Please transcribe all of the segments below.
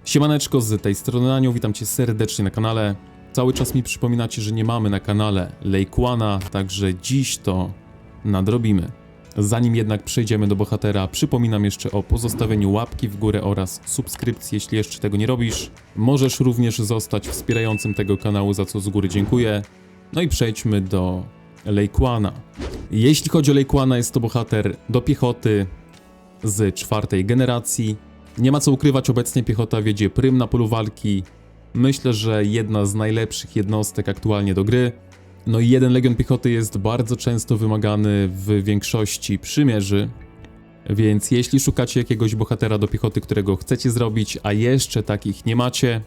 Siemaneczko, z tej strony Anioł, witam cię serdecznie na kanale. Cały czas mi przypominacie, że nie mamy na kanale Lejkłana, także dziś to nadrobimy. Zanim jednak przejdziemy do bohatera, przypominam jeszcze o pozostawieniu łapki w górę oraz subskrypcji, jeśli jeszcze tego nie robisz. Możesz również zostać wspierającym tego kanału, za co z góry dziękuję. No i przejdźmy do Lejkłana. Jeśli chodzi o Lejkłana, jest to bohater do piechoty z 4. generacji. Nie ma co ukrywać, obecnie piechota wiedzie prym na polu walki. Myślę, że jedna z najlepszych jednostek aktualnie do gry. No i jeden legion piechoty jest bardzo często wymagany w większości przymierzy. Więc jeśli szukacie jakiegoś bohatera do piechoty, którego chcecie zrobić, a jeszcze takich nie macie,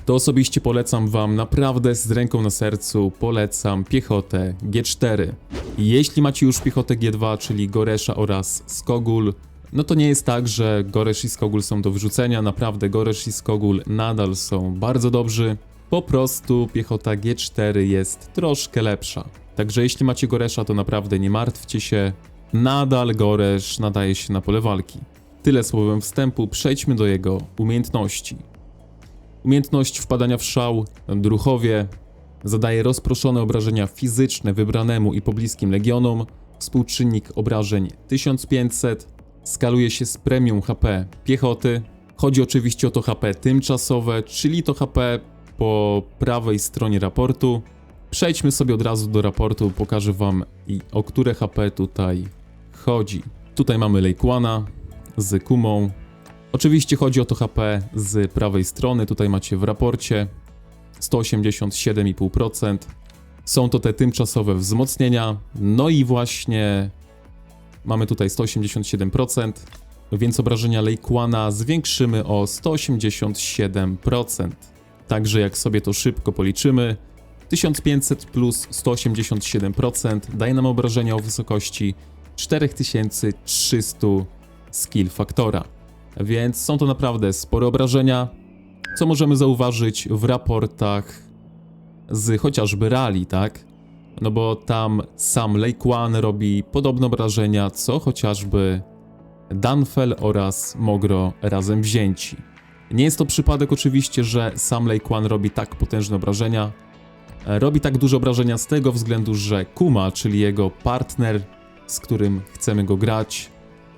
to osobiście polecam wam, naprawdę z ręką na sercu, polecam piechotę G4. Jeśli macie już piechotę G2, czyli Goresza oraz Skogul, no to nie jest tak, że Goresz i Skogul są do wyrzucenia, naprawdę Goresz i Skogul nadal są bardzo dobrzy. Po prostu piechota G4 jest troszkę lepsza. Także jeśli macie Goresza, to naprawdę nie martwcie się, nadal Goresz nadaje się na pole walki. Tyle słowem wstępu, przejdźmy do jego umiejętności. Umiejętność wpadania w szał, druchowie, zadaje rozproszone obrażenia fizyczne wybranemu i pobliskim legionom, współczynnik obrażeń 1500, skaluje się z premium HP piechoty. Chodzi oczywiście o to HP tymczasowe, czyli to HP po prawej stronie raportu. Przejdźmy sobie od razu do raportu, pokażę wam o które HP tutaj chodzi. Tutaj mamy Lejkłana z Kumą. Oczywiście chodzi o to HP z prawej strony, tutaj macie w raporcie 187,5%. Są to te tymczasowe wzmocnienia, no i właśnie mamy tutaj 187%, więc obrażenia Lejkłana zwiększymy o 187%. Także jak sobie to szybko policzymy, 1500 plus 187% daje nam obrażenia o wysokości 4300 skill faktora. Więc są to naprawdę spore obrażenia, co możemy zauważyć w raportach z chociażby rali, tak? No bo tam sam Lejkłan robi podobne obrażenia, co chociażby Danfel oraz Mogro razem wzięci. Nie jest to przypadek oczywiście, że sam Lejkłan robi tak potężne obrażenia. Robi tak duże obrażenia z tego względu, że Kuma, czyli jego partner, z którym chcemy go grać,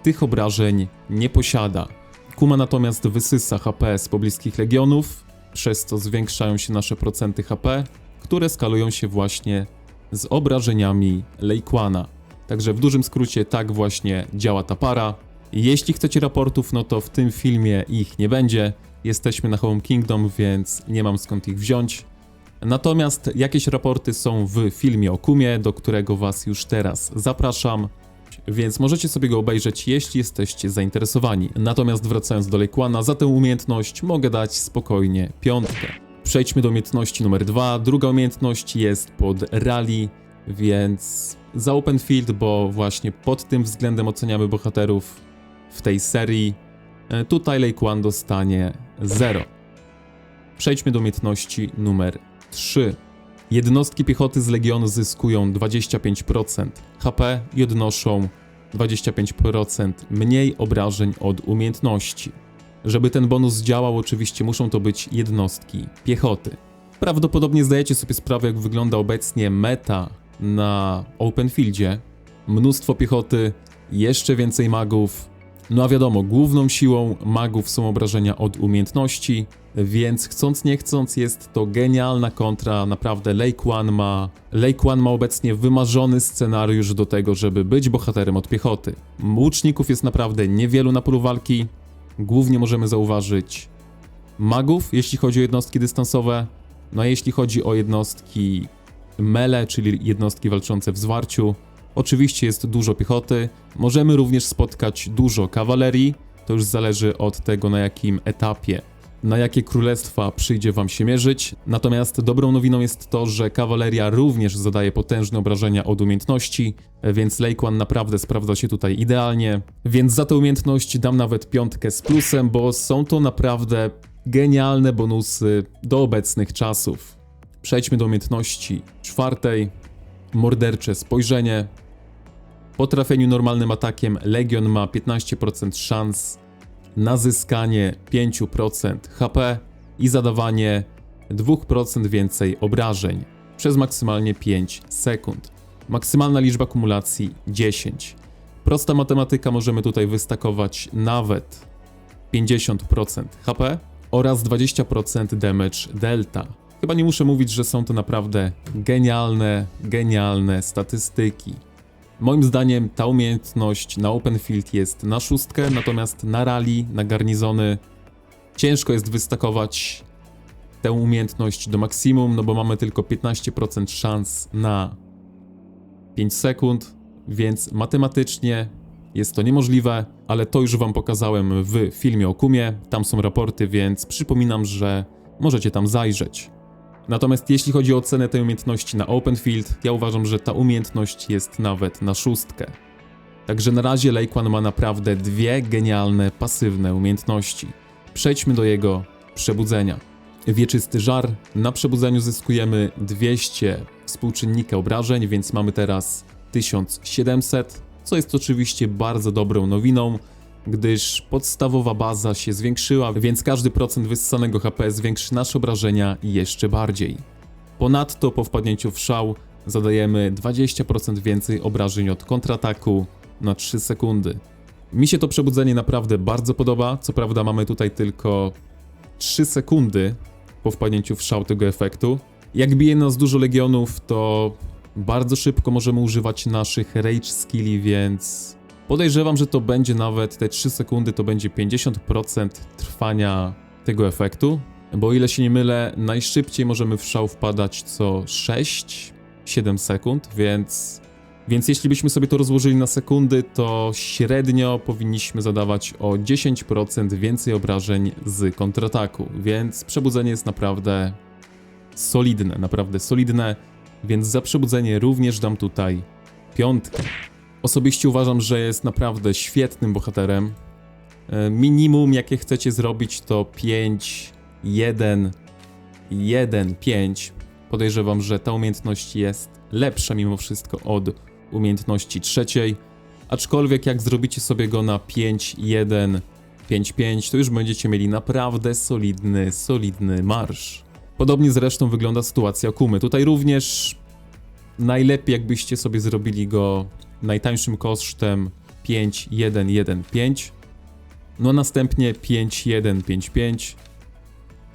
tych obrażeń nie posiada. Kuma natomiast wysysa HP z pobliskich legionów, przez co zwiększają się nasze procenty HP, które skalują się właśnie z obrażeniami Lejkłana. Także w dużym skrócie tak właśnie działa ta para. Jeśli chcecie raportów, no to w tym filmie ich nie będzie. Jesteśmy na Home Kingdom, więc nie mam skąd ich wziąć. Natomiast jakieś raporty są w filmie o Kumie, do którego was już teraz zapraszam. Więc możecie sobie go obejrzeć, jeśli jesteście zainteresowani. Natomiast wracając do Lejkłana, za tę umiejętność mogę dać spokojnie 5. Przejdźmy do umiejętności numer 2. Druga umiejętność jest pod rally, więc za open field, bo właśnie pod tym względem oceniamy bohaterów w tej serii. Tutaj Lejkłan dostanie 0. Przejdźmy do umiejętności numer 3. Jednostki piechoty z Legionu zyskują 25% HP i odnoszą 25% mniej obrażeń od umiejętności. Żeby ten bonus działał, oczywiście muszą to być jednostki piechoty. Prawdopodobnie zdajecie sobie sprawę, jak wygląda obecnie meta na open fieldzie. Mnóstwo piechoty, jeszcze więcej magów. No a wiadomo, główną siłą magów są obrażenia od umiejętności, więc chcąc nie chcąc jest to genialna kontra, naprawdę Lejkłan ma obecnie wymarzony scenariusz do tego, żeby być bohaterem od piechoty. Łuczników jest naprawdę niewielu na polu walki, głównie możemy zauważyć magów, jeśli chodzi o jednostki dystansowe, no a jeśli chodzi o jednostki melee, czyli jednostki walczące w zwarciu, oczywiście jest dużo piechoty, możemy również spotkać dużo kawalerii, to już zależy od tego, na jakim etapie, na jakie królestwa przyjdzie wam się mierzyć. Natomiast dobrą nowiną jest to, że kawaleria również zadaje potężne obrażenia od umiejętności, więc Lejkłan naprawdę sprawdza się tutaj idealnie. Więc za tę umiejętność dam nawet 5 z plusem, bo są to naprawdę genialne bonusy do obecnych czasów. Przejdźmy do umiejętności 4. Mordercze spojrzenie. Po trafieniu normalnym atakiem Legion ma 15% szans na zyskanie 5% HP i zadawanie 2% więcej obrażeń przez maksymalnie 5 sekund. Maksymalna liczba kumulacji 10. Prosta matematyka, możemy tutaj wystakować nawet 50% HP oraz 20% damage delta. Chyba nie muszę mówić, że są to naprawdę genialne statystyki. Moim zdaniem ta umiejętność na open field jest na 6, natomiast na rally, na garnizony ciężko jest wystakować tę umiejętność do maksimum, no bo mamy tylko 15% szans na 5 sekund, więc matematycznie jest to niemożliwe, ale to już wam pokazałem w filmie o Kumie, tam są raporty, więc przypominam, że możecie tam zajrzeć. Natomiast jeśli chodzi o ocenę tej umiejętności na open field, ja uważam, że ta umiejętność jest nawet na 6. Także na razie Lake One ma naprawdę dwie genialne, pasywne umiejętności. Przejdźmy do jego przebudzenia. Wieczysty żar. Na przebudzeniu zyskujemy 200 współczynnika obrażeń, więc mamy teraz 1700, co jest oczywiście bardzo dobrą nowiną, gdyż podstawowa baza się zwiększyła, więc każdy procent wyssanego HP zwiększy nasze obrażenia jeszcze bardziej. Ponadto po wpadnięciu w szał zadajemy 20% więcej obrażeń od kontrataku na 3 sekundy. Mi się to przebudzenie naprawdę bardzo podoba, co prawda mamy tutaj tylko 3 sekundy po wpadnięciu w szał tego efektu. Jak bije nas dużo legionów, to bardzo szybko możemy używać naszych rage skilli, więc podejrzewam, że to będzie nawet te 3 sekundy, to będzie 50% trwania tego efektu, bo o ile się nie mylę, najszybciej możemy w szał wpadać co 6-7 sekund, więc jeśli byśmy sobie to rozłożyli na sekundy, to średnio powinniśmy zadawać o 10% więcej obrażeń z kontrataku, więc przebudzenie jest naprawdę solidne, więc za przebudzenie również dam tutaj 5. Osobiście uważam, że jest naprawdę świetnym bohaterem. Minimum jakie chcecie zrobić to 5, 1, 1, 5. Podejrzewam, że ta umiejętność jest lepsza mimo wszystko od umiejętności trzeciej. Aczkolwiek jak zrobicie sobie go na 5, 1, 5, 5, to już będziecie mieli naprawdę solidny marsz. Podobnie zresztą wygląda sytuacja Kumy. Tutaj również najlepiej jakbyście sobie zrobili go najtańszym kosztem 5, 1, 1, 5. No następnie 5, 1, 5, 5.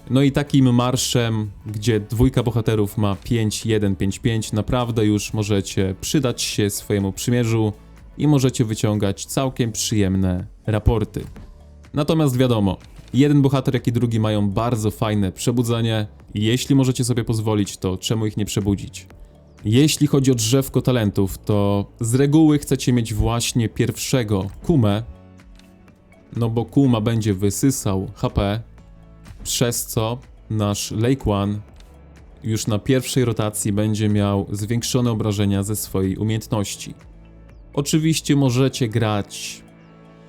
No i takim marszem, gdzie dwójka bohaterów ma 5, 1, 5, 5, naprawdę już możecie przydać się swojemu przymierzu i możecie wyciągać całkiem przyjemne raporty. Natomiast wiadomo, jeden bohater jak i drugi mają bardzo fajne przebudzenie i jeśli możecie sobie pozwolić, to czemu ich nie przebudzić? Jeśli chodzi o drzewko talentów, to z reguły chcecie mieć właśnie pierwszego Kumę, no bo Kuma będzie wysysał HP, przez co nasz Lake One już na pierwszej rotacji będzie miał zwiększone obrażenia ze swojej umiejętności. Oczywiście możecie grać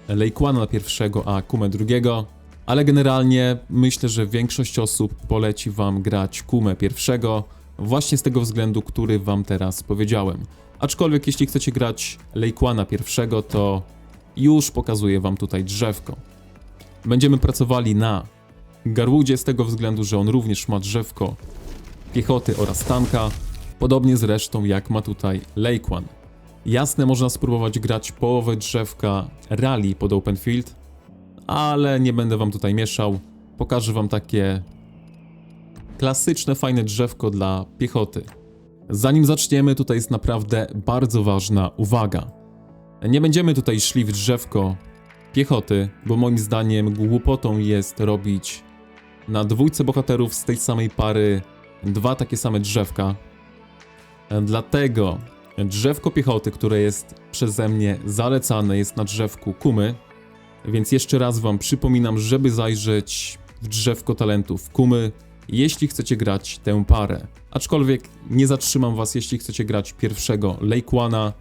Lake One na pierwszego, a Kumę drugiego, ale generalnie myślę, że większość osób poleci wam grać Kumę pierwszego, właśnie z tego względu, który wam teraz powiedziałem. Aczkolwiek jeśli chcecie grać Lake One'a pierwszego, to już pokazuję wam tutaj drzewko. Będziemy pracowali na Garwoodzie z tego względu, że on również ma drzewko piechoty oraz tanka, podobnie zresztą jak ma tutaj Lake One. Jasne, można spróbować grać połowę drzewka rally pod open field, ale nie będę wam tutaj mieszał. Pokażę wam takie klasyczne, fajne drzewko dla piechoty. Zanim zaczniemy, tutaj jest naprawdę bardzo ważna uwaga. Nie będziemy tutaj szli w drzewko piechoty, bo moim zdaniem głupotą jest robić na dwójce bohaterów z tej samej pary dwa takie same drzewka. Dlatego drzewko piechoty, które jest przeze mnie zalecane, jest na drzewku Kumy, więc jeszcze raz wam przypominam, żeby zajrzeć w drzewko talentów Kumy, jeśli chcecie grać tę parę. Aczkolwiek nie zatrzymam was, jeśli chcecie grać pierwszego Lake One'a,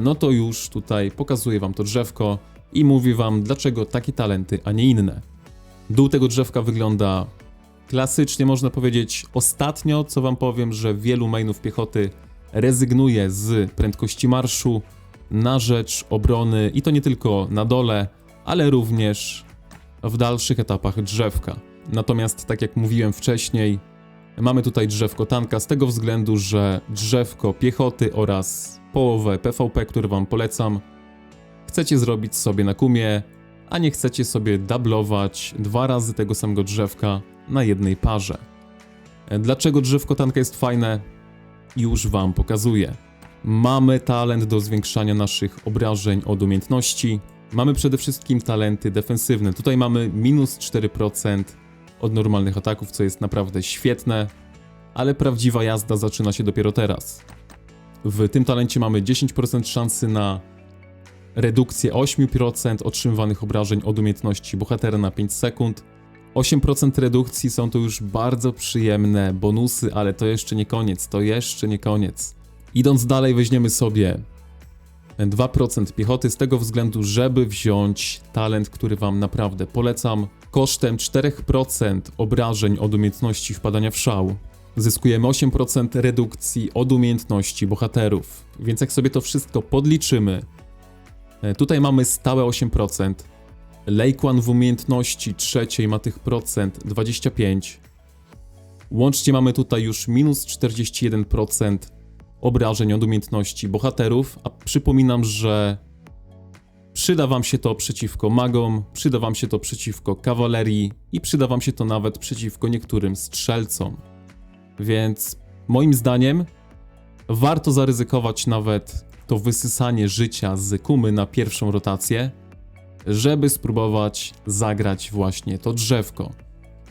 no to już tutaj pokazuję wam to drzewko i mówię wam, dlaczego takie talenty, a nie inne. Dół tego drzewka wygląda klasycznie, można powiedzieć. Ostatnio, co wam powiem, że wielu mainów piechoty rezygnuje z prędkości marszu na rzecz obrony i to nie tylko na dole, ale również w dalszych etapach drzewka. Natomiast tak jak mówiłem wcześniej, mamy tutaj drzewko tanka z tego względu, że drzewko piechoty oraz połowę PvP, które wam polecam, chcecie zrobić sobie na kumie, a nie chcecie sobie dublować 2 razy tego samego drzewka na jednej parze. Dlaczego drzewko tanka jest fajne? Już wam pokazuję. Mamy talent do zwiększania naszych obrażeń od umiejętności. Mamy przede wszystkim talenty defensywne. Tutaj mamy minus 4% od normalnych ataków, co jest naprawdę świetne, ale prawdziwa jazda zaczyna się dopiero teraz. W tym talencie mamy 10% szansy na redukcję 8% otrzymywanych obrażeń od umiejętności bohatera na 5 sekund. 8% redukcji są to już bardzo przyjemne bonusy, ale to jeszcze nie koniec, Idąc dalej, weźmiemy sobie 2% piechoty z tego względu, żeby wziąć talent, który wam naprawdę polecam. Kosztem 4% obrażeń od umiejętności wpadania w szał zyskujemy 8% redukcji od umiejętności bohaterów. Więc jak sobie to wszystko podliczymy, tutaj mamy stałe 8%. Lake One w umiejętności trzeciej ma tych procent 25. Łącznie mamy tutaj już minus 41% obrażeń od umiejętności bohaterów, a przypominam, że przyda wam się to przeciwko magom, przyda wam się to przeciwko kawalerii i przyda wam się to nawet przeciwko niektórym strzelcom. Więc moim zdaniem warto zaryzykować nawet to wysysanie życia z kumy na pierwszą rotację, żeby spróbować zagrać właśnie to drzewko.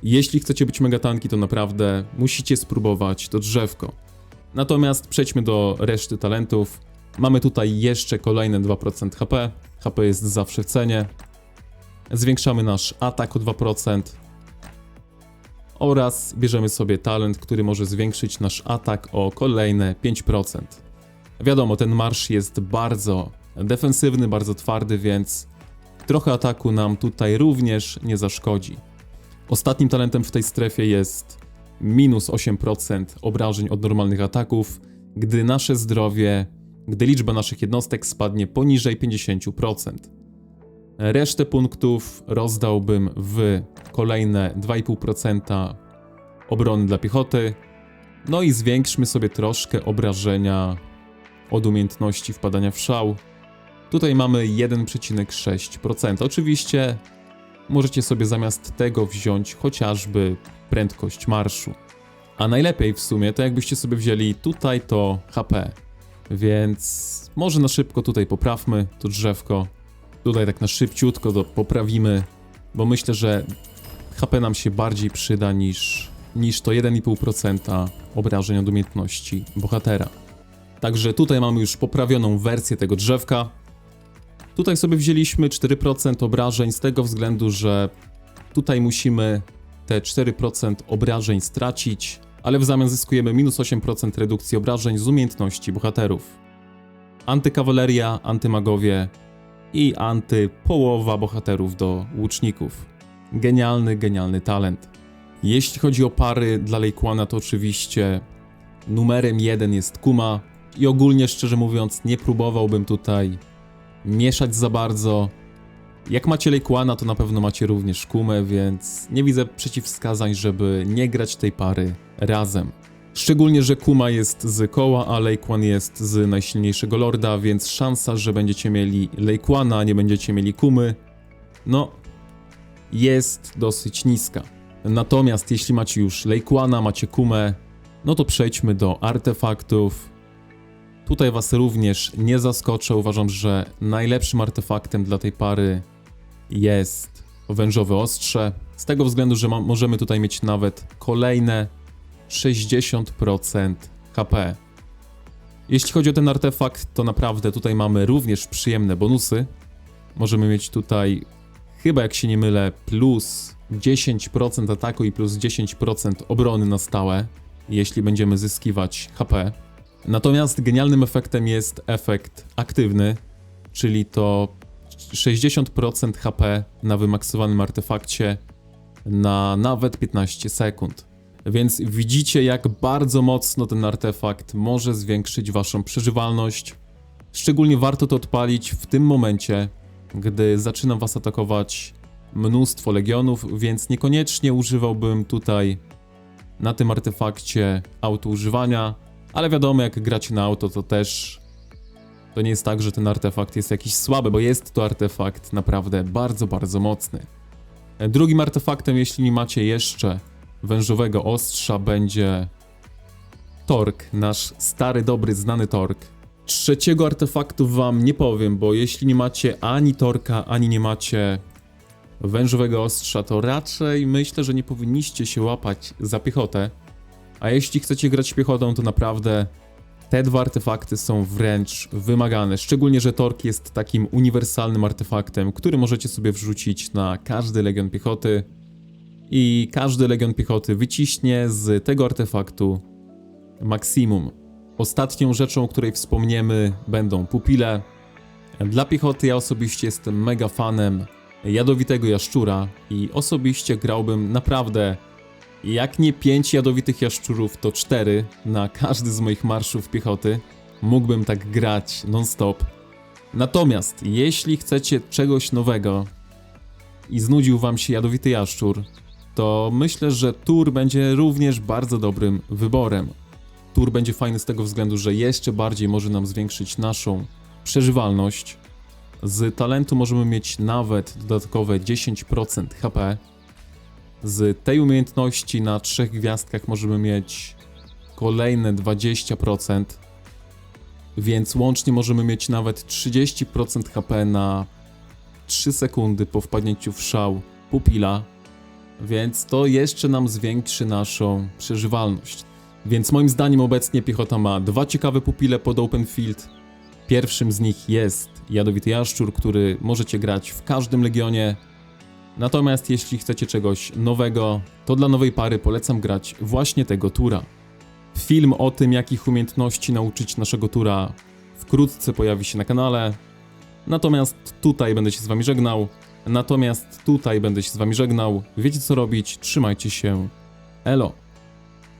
Jeśli chcecie być mega tanki, to naprawdę musicie spróbować to drzewko. Natomiast przejdźmy do reszty talentów. Mamy tutaj jeszcze kolejne 2% HP. HP jest zawsze w cenie. Zwiększamy nasz atak o 2%. Oraz bierzemy sobie talent, który może zwiększyć nasz atak o kolejne 5%. Wiadomo, ten marsz jest bardzo defensywny, bardzo twardy, więc trochę ataku nam tutaj również nie zaszkodzi. Ostatnim talentem w tej strefie jest minus 8% obrażeń od normalnych ataków, gdy nasze zdrowie, gdy liczba naszych jednostek spadnie poniżej 50%. Resztę punktów rozdałbym w kolejne 2,5% obrony dla piechoty, no i zwiększmy sobie troszkę obrażenia od umiejętności wpadania w szał. Tutaj mamy 1,6%. Oczywiście możecie sobie zamiast tego wziąć chociażby prędkość marszu. A najlepiej w sumie to jakbyście sobie wzięli tutaj to HP. Więc może na szybko tutaj poprawmy to drzewko. Tutaj tak na szybciutko to poprawimy, bo myślę, że HP nam się bardziej przyda niż to 1,5% obrażeń od umiejętności bohatera. Także tutaj mamy już poprawioną wersję tego drzewka. Tutaj sobie wzięliśmy 4% obrażeń z tego względu, że tutaj musimy te 4% obrażeń stracić, ale w zamian zyskujemy minus 8% redukcji obrażeń z umiejętności bohaterów. Antykawaleria, antymagowie i antypołowa bohaterów do łuczników. Genialny talent. Jeśli chodzi o pary dla Lake One'a, to oczywiście numerem 1 jest Kuma i ogólnie, szczerze mówiąc, nie próbowałbym tutaj mieszać za bardzo. Jak macie Lake One'a, to na pewno macie również Kumę, więc nie widzę przeciwwskazań, żeby nie grać tej pary razem. Szczególnie, że Kuma jest z koła, a Lake One jest z najsilniejszego lorda, więc szansa, że będziecie mieli Lake One'a, a nie będziecie mieli Kumy, no, jest dosyć niska. Natomiast jeśli macie już Lake One'a, macie Kumę, no to przejdźmy do artefaktów. Tutaj was również nie zaskoczę, uważam, że najlepszym artefaktem dla tej pary jest wężowe ostrze. Z tego względu, że możemy tutaj mieć nawet kolejne 60% HP. Jeśli chodzi o ten artefakt, to naprawdę tutaj mamy również przyjemne bonusy. Możemy mieć tutaj, chyba jak się nie mylę, plus 10% ataku i plus 10% obrony na stałe, jeśli będziemy zyskiwać HP. Natomiast genialnym efektem jest efekt aktywny, czyli to 60% HP na wymaksowanym artefakcie na nawet 15 sekund. Więc widzicie, jak bardzo mocno ten artefakt może zwiększyć waszą przeżywalność. Szczególnie warto to odpalić w tym momencie, gdy zaczyna was atakować mnóstwo legionów, więc niekoniecznie używałbym tutaj na tym artefakcie auto używania, ale wiadomo, jak gracie na auto, to też to nie jest tak, że ten artefakt jest jakiś słaby, bo jest to artefakt naprawdę bardzo, bardzo mocny. Drugim artefaktem, jeśli nie macie jeszcze wężowego ostrza, będzie Tork, nasz stary, dobry, znany Tork. Trzeciego artefaktu wam nie powiem, bo jeśli nie macie ani Torka, ani nie macie wężowego ostrza, to raczej myślę, że nie powinniście się łapać za piechotę. A jeśli chcecie grać piechotą, to naprawdę te dwa artefakty są wręcz wymagane. Szczególnie, że Tork jest takim uniwersalnym artefaktem, który możecie sobie wrzucić na każdy legion piechoty. I każdy legion piechoty wyciśnie z tego artefaktu maksimum. Ostatnią rzeczą, o której wspomniemy, będą pupile. Dla piechoty ja osobiście jestem mega fanem jadowitego jaszczura i osobiście grałbym naprawdę, jak nie 5 jadowitych jaszczurów, to 4 na każdy z moich marszów piechoty. Mógłbym tak grać non-stop. Natomiast jeśli chcecie czegoś nowego i znudził wam się jadowity jaszczur, to myślę, że Tur będzie również bardzo dobrym wyborem. Tur będzie fajny z tego względu, że jeszcze bardziej może nam zwiększyć naszą przeżywalność. Z talentu możemy mieć nawet dodatkowe 10% HP. Z tej umiejętności na 3 gwiazdkach możemy mieć kolejne 20%. Więc łącznie możemy mieć nawet 30% HP na 3 sekundy po wpadnięciu w szał pupila. Więc to jeszcze nam zwiększy naszą przeżywalność. Więc moim zdaniem obecnie piechota ma 2 ciekawe pupile pod open field. Pierwszym z nich jest jadowity jaszczur, który możecie grać w każdym legionie. Natomiast jeśli chcecie czegoś nowego, to dla nowej pary polecam grać właśnie tego Tura. Film o tym, jakich umiejętności nauczyć naszego Tura, wkrótce pojawi się na kanale. Natomiast tutaj będę się z wami żegnał. Wiecie co robić, trzymajcie się. Elo.